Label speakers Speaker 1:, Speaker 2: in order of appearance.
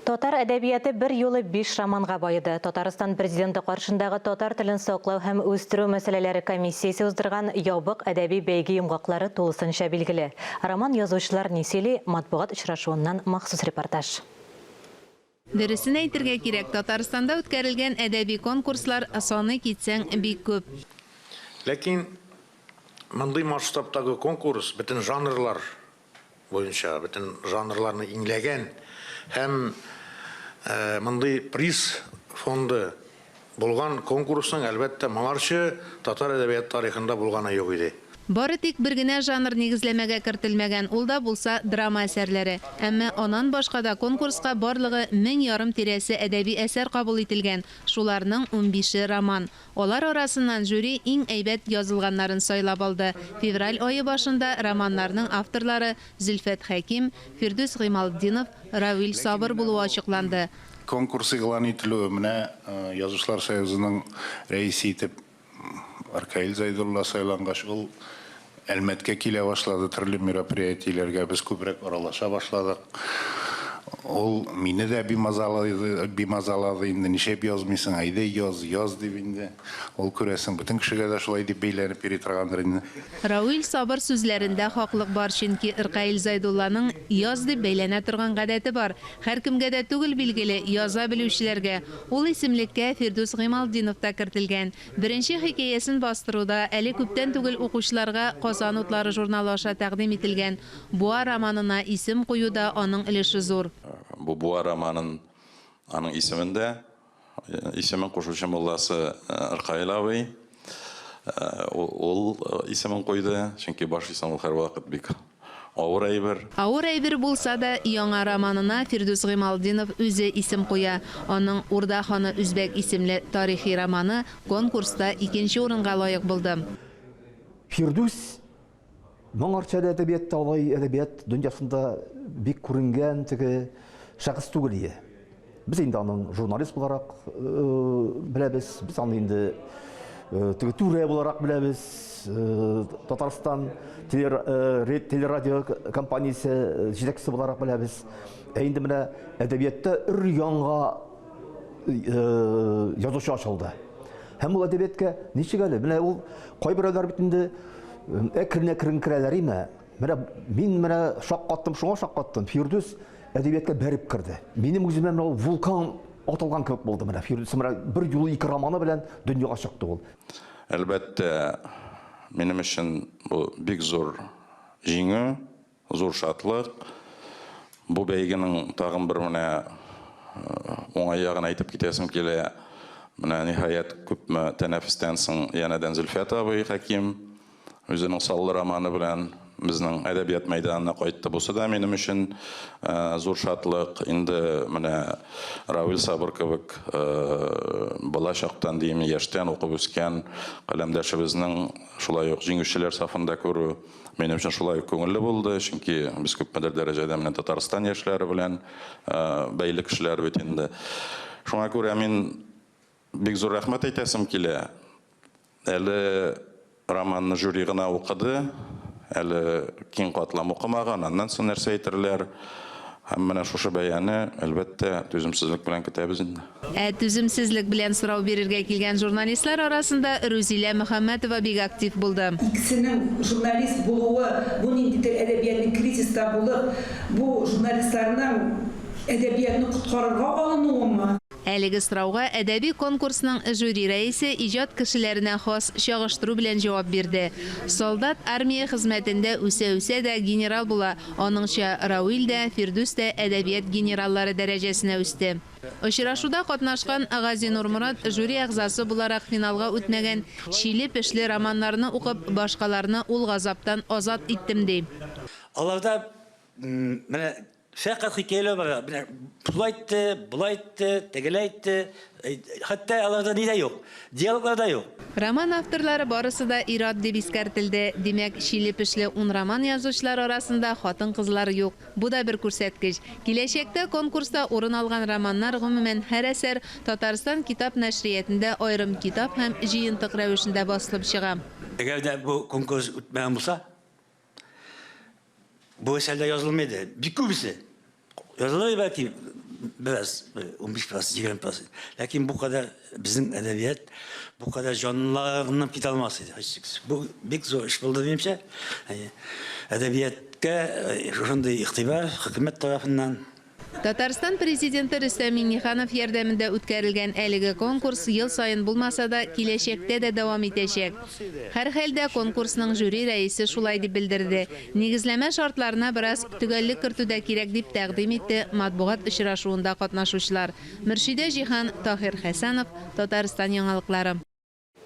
Speaker 1: Татар әдәбияты bir юлы 5 романға байыды. Татарстан президенті қаршындағы татар тілін саклау һәм өстерү мәсьәләләре комиссиясы уздырган ябык әдәби бәйге йомгаклары тулысынча билгеле. Роман язучылар Несели матбугат очрашуыннан махсус репортаж.
Speaker 2: Дөресен әйтергә кирәк, Татарстанда үткәрелгән әдәби конкурслар саны китсәң бик күп.
Speaker 3: Ләкин мондый масштабтагы конкурс бөтен жанрлар буенча, бөтен жанрларны иңләгән һәм мондый приз фонды булган конкурсның әлбәттә моңарчы татар әдәбият тарихында булганы юк иде.
Speaker 2: Бары тик бер генә жанр нигезләмәгә кертелмәгән, ул да булса драма әсәрләре. Әмма аннан башка да конкурска барлыгы 1000 тирәсе әдәби әсәр кабул ителгән. Шуларның 15-е роман. Алар арасыннан жюри иң әйбәт язылганнарын сайлап алды. Февраль айы башында романнарның авторлары Зөлфәт Хәким, Фирдүс Гыймалдинов, Равил Сабыр булуы ачыкланды.
Speaker 4: Конкурс игълан ителүе менә Язучылар союзының рәисе итеп Аркаил Зайдулла сайлангач, ул Әлмәткә килә башлады, төрле мероприятиеләргә без күбрәк аралаша башладык. Ул мине дә бимазалады, инде нишәп язмыйсың, әйдә яз дип инде. Ул күрәсең, бөтен кешегә дә шулай дип бәйләнеп йөри торгандыр инде.
Speaker 2: Равил Сабыр сүзләрендә хаклык бар, чөнки Аркаил Зайдулланың яз дип бәйләнә торган гадәте бар. Һәр кемгә дә түгел билгеле, яза белүчеләргә. Ул исемлеккә Фирдүс Гыймалдинов та кертелгән. Беренче хикәясен бастыруда әле күптән түгел укучыларга Казан утлары журналы аша тәкъдим ителгән Буа романына исем куюда аның өлеше зур.
Speaker 5: Bu Буа романын аның исемендә исемен кушучы мулласы Аркаил абый ул исемен куйды, чөнки баш исем ул һәрвакыт бик авыр әйбер.
Speaker 2: Авыр әйбер булса да, яңа романына Фирдүс Гыймалдинов үзе исем куя. Аның Урда ханы үзбәк исемле тарихи романы конкурста 2нче урынга лаек булды.
Speaker 6: Фирдүс моңарча әдәбиятта алай әдәбият дөньясында бик күренгән теге шәхес түгел иде. Без инде аның журналист буларак беләбез, без аны инде теге түрә буларак беләбез. Татарстан телерадио компаниясе җитәкчесе буларак беләбез. Инде менә әдәбиятта өр-яңа язучы ачылды. Һәм ул әдәбиятка ничек әле? Менә ул кайберләр бит инде әкрен керәләр име. Мин шаккаттым, шуңа шаккаттым. Фирдүс әдәбиятка бәреп керде. Минем үземә менә ул вулкан атылган кебек булды. Менә Фирдүс бер юлы 2 романы белән дөньяга чыкты ул.
Speaker 5: Әлбәттә, минем өчен бу бик зур җиңү, зур шатлык. Бу бәйгенең тагын бер менә уңай ягын әйтеп китәсем килә. Менә ниһаять күпме тәнәфестән соң янәдән Зөлфәт абый Хәким үзенең саллы романы белән безнең әдәбият мәйданына кайтты. Бусы да минем өчен зур шатлык. Инде менә Равил Сабыр кебек бала чактан дим яшьтән укып үскән каләмдәшебезнең шулай ук җиңүчеләр сафында күрү минем өчен шулай күңелле булды, чөнки без күпмедер дәрәҗәдә менә Татарстан яшьләре белән бәйле кешеләр бит инде. Шуңа күрә мин бик зур рәхмәт әйтәсем килә. Әле романны жюри гына укыды, әле киң катлам укымаган, аннан соң нәрсә әйтерләр. Һәм менә шушы бәяне әлбәттә түземсезлек белән көтәбез инде.
Speaker 2: Түземсезлек белән сорау бирергә килгән журналистлар арасында Рузилә Мөхәммәтова бик актив булды.
Speaker 7: Икесенең журналист булуы, бу ниндидер әдәбиятның кризиста булып, бу журналистларның әдәбиятны коткарырга алынуымы?
Speaker 2: Әлеге сорауга әдәби конкурсның жюри рәисе иҗат кешеләренә хас чагыштыру белән җавап бирде. Солдат армия хезмәтендә үсә дә генерал була. Аныңча Равил дә, Фирдүс дә әдәбият генераллары дәрәҗәсенә үсте. Очрашуда катнашкан Гази Нурмурат жюри әгъзасы буларак финалга үтмәгән Чиле-Пешле романнарны укып, башкаларны ул газаптан азат иттем ди.
Speaker 8: Аларда менә фәкать хикәяләр бар. Булайтты, тегеләйтте, хәтта аларда ни дә юк. Диалоглар да юк.
Speaker 2: Роман авторлары барысы да ир-ат дип искәртелде. Димәк, Чиле-Пешле 10 роман язучылар арасында хатын-кызлар юк. Бу да бер күрсәткеч. Киләчәктә конкурста урын алган романнар гомумән һәр әсәр Татарстан китап нәшриятендә аерым китап һәм җыентык рәвешендә басылып чыга.
Speaker 8: Әгәр дә бу конкурс үтмәгән булса, бу әсәрдә язылмайды. Бик күбесе. Yazılır belki biraz 15%, 20%. Lakin bu kadar bizim edebiyat bu kadar canlılığından fit almasıydı. Bu bir zor iş buldu benimce. Yani edebiyatga şunday ihtibar hükümet tarafından.
Speaker 2: Татарстан президенты Рөстәм Миңнеханов ярдәмендә үткәрелгән әлеге конкурс ел сайын булмаса да киләчәктә дә дәвам итәчәк. Һәр хәлдә конкурсның жюри рәисе шулай дип белдерде. Нигезләмә шартларына бераз төгәллек кертүдә кирәк дип тәкъдим итте матбугат очрашуында катнашучылар. Мөршидә Җиһан, Таһир Хәсәнов, Татарстан яңалыклары.